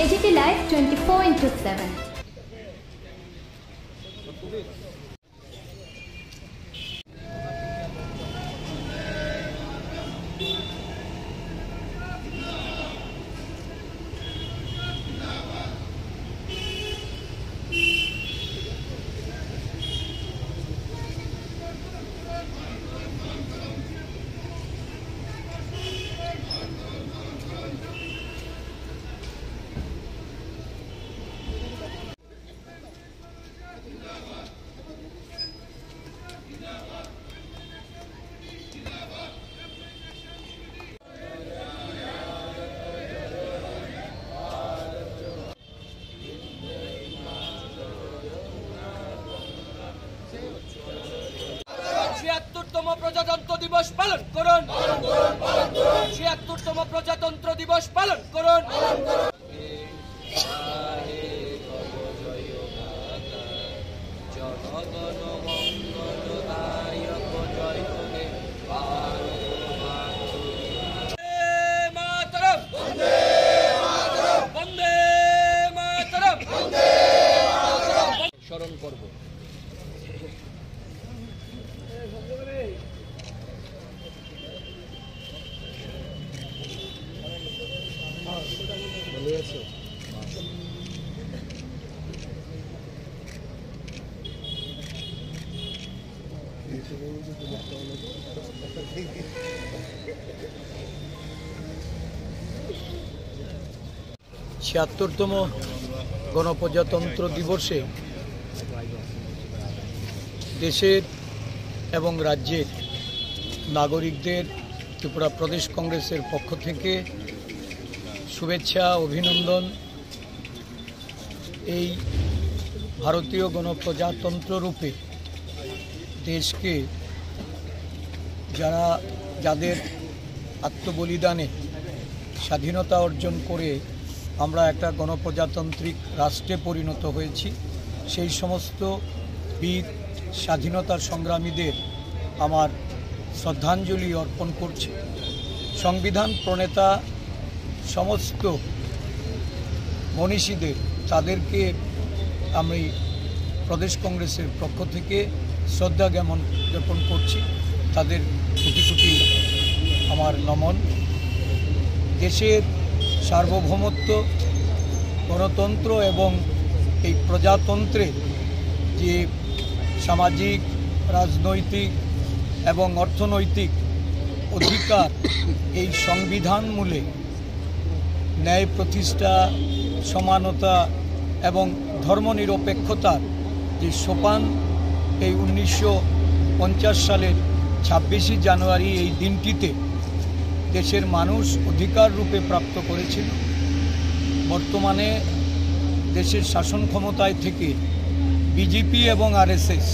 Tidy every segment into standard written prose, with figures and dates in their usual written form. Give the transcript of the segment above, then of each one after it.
AGT Live 24/7. ছিয়াত্তরতম প্রজাতন্ত্র দিবস পালন করুন। ৭৬তম প্রজাতন্ত্র দিবস পালন করুন। জনগণ মঙ্গলদায়ক জয় হোক মাতরম, বন্দে মাতরম। স্মরণ করব। ছিয়াত্তরতম গণপ্রজাতন্ত্র দিবসে দেশের এবং রাজ্যের নাগরিকদের ত্রিপুরা প্রদেশ কংগ্রেসের পক্ষ থেকে শুভেচ্ছা, অভিনন্দন। এই ভারতীয় গণপ্রজাতন্ত্র রূপে দেশকে যাদের আত্মবলিদানে স্বাধীনতা অর্জন করে আমরা একটা গণপ্রজাতান্ত্রিক রাষ্ট্রে পরিণত হয়েছি, সেই সমস্ত বীর স্বাধীনতা সংগ্রামীদের আমার শ্রদ্ধাঞ্জলি অর্পণ করছি। সংবিধান প্রণেতা সমস্ত মনীষীদের তাদেরকে আমি প্রদেশ কংগ্রেসের পক্ষ থেকে শ্রদ্ধা জ্ঞাপন করছি। তাদের কোটি কোটি আমার নমন। দেশের সার্বভৌমত্ব, গণতন্ত্র এবং এই প্রজাতন্ত্রে যে সামাজিক, রাজনৈতিক এবং অর্থনৈতিক অধিকার, এই সংবিধান মূলে ন্যায় প্রতিষ্ঠা, সমানতা এবং ধর্মনিরপেক্ষতার যে সোপান এই 1950 সালের 26শে জানুয়ারি এই দিনটিতে দেশের মানুষ অধিকার রূপে প্রাপ্ত করেছিল। বর্তমানে দেশের শাসন ক্ষমতায় থেকে বিজেপি এবং আরএসএস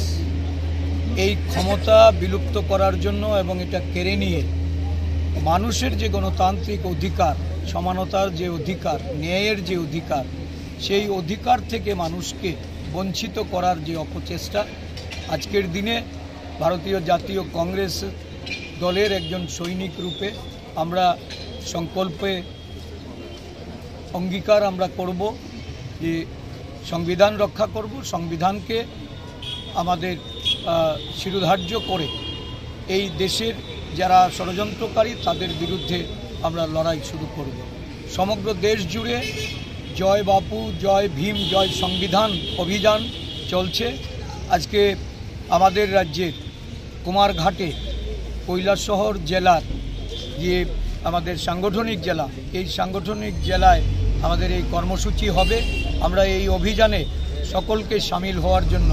এই ক্ষমতা বিলুপ্ত করার জন্য এবং এটা কেড়ে নিয়ে মানুষের যে গণতান্ত্রিক অধিকার, সমানতার যে অধিকার, ন্যায়ের যে অধিকার, সেই অধিকার থেকে মানুষকে বঞ্চিত করার যে অপচেষ্টা, আজকের দিনে ভারতীয় জাতীয় কংগ্রেস দলের একজন সৈনিক রূপে আমরা সংকল্পে অঙ্গীকার আমরা করব যে সংবিধান রক্ষা করব, সংবিধানকে আমাদের শিরোধার্য করে এই দেশের যারা ষড়যন্ত্রকারী তাদের বিরুদ্ধে আমরা লড়াই শুরু করব। সমগ্র দেশ জুড়ে জয় বাপু, জয় ভীম, জয় সংবিধান অভিযান চলছে। আজকে আমাদের রাজ্যের কুমারঘাটে কৈলাসহর জেলার যে আমাদের সাংগঠনিক জেলা, এই সাংগঠনিক জেলায় আমাদের এই কর্মসূচি হবে। আমরা এই অভিযানে সকলকে সামিল হওয়ার জন্য